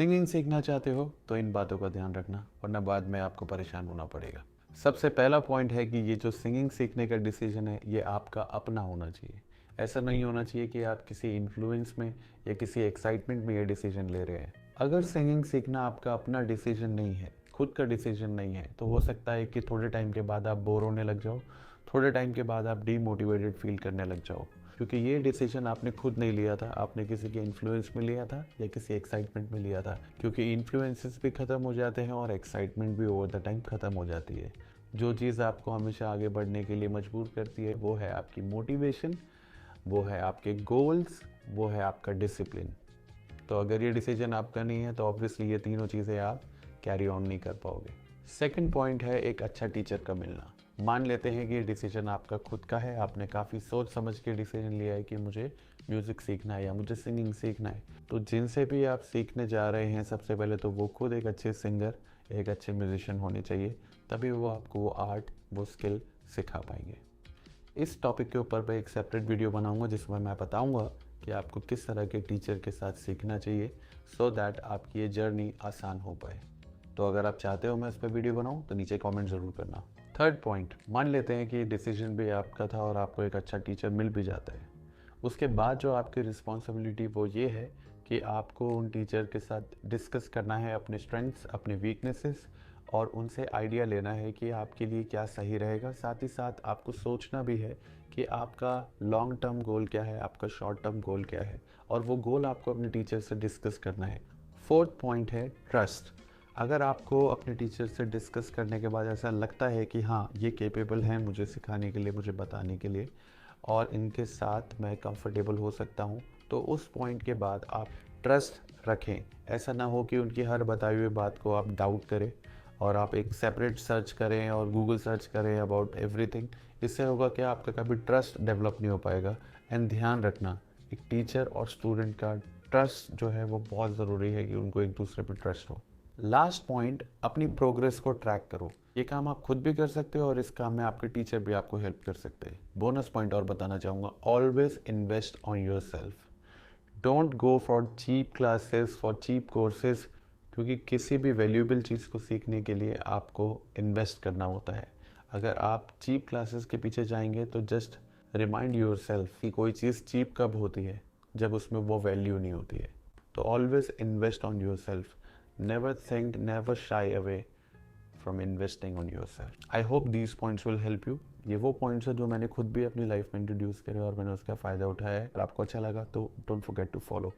Singing सीखना चाहते हो तो इन बातों का ध्यान रखना, वरना बाद में आपको परेशान होना पड़ेगा। सबसे पहला पॉइंट है कि ये जो सिंगिंग सीखने का डिसीजन है ये आपका अपना होना चाहिए। ऐसा नहीं होना चाहिए कि आप किसी इन्फ्लुएंस में या किसी एक्साइटमेंट में ये डिसीजन ले रहे हैं। अगर सिंगिंग सीखना आपका अपना डिसीजन नहीं है, खुद का डिसीजन नहीं है, तो हो सकता है कि थोड़े टाइम के बाद आप बोर होने लग जाओ, थोड़े टाइम के बाद आप डीमोटिवेटेड फील करने लग जाओ, क्योंकि ये डिसीजन आपने खुद नहीं लिया था, आपने किसी के इन्फ्लुएंस में लिया था या किसी एक्साइटमेंट में लिया था। क्योंकि इन्फ्लुएंसेस भी ख़त्म हो जाते हैं और एक्साइटमेंट भी ओवर द टाइम ख़त्म हो जाती है। जो चीज़ आपको हमेशा आगे बढ़ने के लिए मजबूर करती है वो है आपकी मोटिवेशन, वो है आपके गोल्स, वो है आपका डिसिप्लिन। तो अगर ये डिसीजन आपका नहीं है तो ऑब्वियसली ये तीनों चीज़ें आप कैरी ऑन नहीं कर पाओगे। सेकंड पॉइंट है एक अच्छा टीचर का मिलना। मान लेते हैं कि ये डिसीजन आपका खुद का है, आपने काफ़ी सोच समझ के डिसीजन लिया है कि मुझे म्यूज़िक सीखना है या मुझे सिंगिंग सीखना है। तो जिनसे भी आप सीखने जा रहे हैं सबसे पहले तो वो खुद एक अच्छे सिंगर, एक अच्छे म्यूजिशियन होने चाहिए, तभी वो आपको वो आर्ट, वो स्किल सिखा पाएंगे। इस टॉपिक के ऊपर मैं एक सेपरेट वीडियो बनाऊंगा जिसमें मैं बताऊंगा कि आपको किस तरह के टीचर के साथ सीखना चाहिए सो दैट आपकी ये जर्नी आसान हो पाए। तो अगर आप चाहते हो मैं इस पर वीडियो बनाऊं तो नीचे कमेंट ज़रूर करना। थर्ड पॉइंट, मान लेते हैं कि डिसीजन भी आपका था और आपको एक अच्छा टीचर मिल भी जाता है। उसके बाद जो आपकी रिस्पॉन्सिबिलिटी वो ये है कि आपको उन टीचर के साथ डिस्कस करना है अपने स्ट्रेंथ्स, अपने वीकनेसेस, और उनसे आइडिया लेना है कि आपके लिए क्या सही रहेगा। साथ ही साथ आपको सोचना भी है कि आपका लॉन्ग टर्म गोल क्या है, आपका शॉर्ट टर्म गोल क्या है, और वो गोल आपको अपने टीचर से डिस्कस करना है। फोर्थ पॉइंट है ट्रस्ट। अगर आपको अपने टीचर से डिस्कस करने के बाद ऐसा लगता है कि हाँ ये केपेबल हैं मुझे सिखाने के लिए, मुझे बताने के लिए, और इनके साथ मैं कंफर्टेबल हो सकता हूँ, तो उस पॉइंट के बाद आप ट्रस्ट रखें। ऐसा ना हो कि उनकी हर बताई हुई बात को आप डाउट करें और आप एक सेपरेट सर्च करें और गूगल सर्च करें अबाउट एवरीथिंग। इससे होगा कि आपका कभी ट्रस्ट डेवलप नहीं हो पाएगा। एंड ध्यान रखना, एक टीचर और स्टूडेंट का ट्रस्ट जो है वो बहुत ज़रूरी है कि उनको एक दूसरे पर ट्रस्ट हो। लास्ट पॉइंट, अपनी प्रोग्रेस को ट्रैक करो। ये काम आप खुद भी कर सकते हो और इस काम में आपके टीचर भी आपको हेल्प कर सकते हैं। बोनस पॉइंट और बताना चाहूँगा, always invest on your self. Don't go for cheap classes, for cheap courses, क्योंकि किसी भी वैल्यूएबल चीज़ को सीखने के लिए आपको इन्वेस्ट करना होता है। अगर आप चीप क्लासेस के पीछे जाएंगे तो जस्ट रिमाइंड योर सेल्फ कि कोई चीज़ चीप कब होती है, जब उसमें वो वैल्यू नहीं होती है। तो always invest on your self. Never think, never shy away from investing on your self. I hope these points will help you. ये वो पॉइंट्स है जो मैंने खुद भी अपनी लाइफ में इंट्रोड्यूस करे और मैंने उसका फ़ायदा उठाया है। अगर आपको अच्छा लगा तो डोंट फॉरगेट टू फॉलो।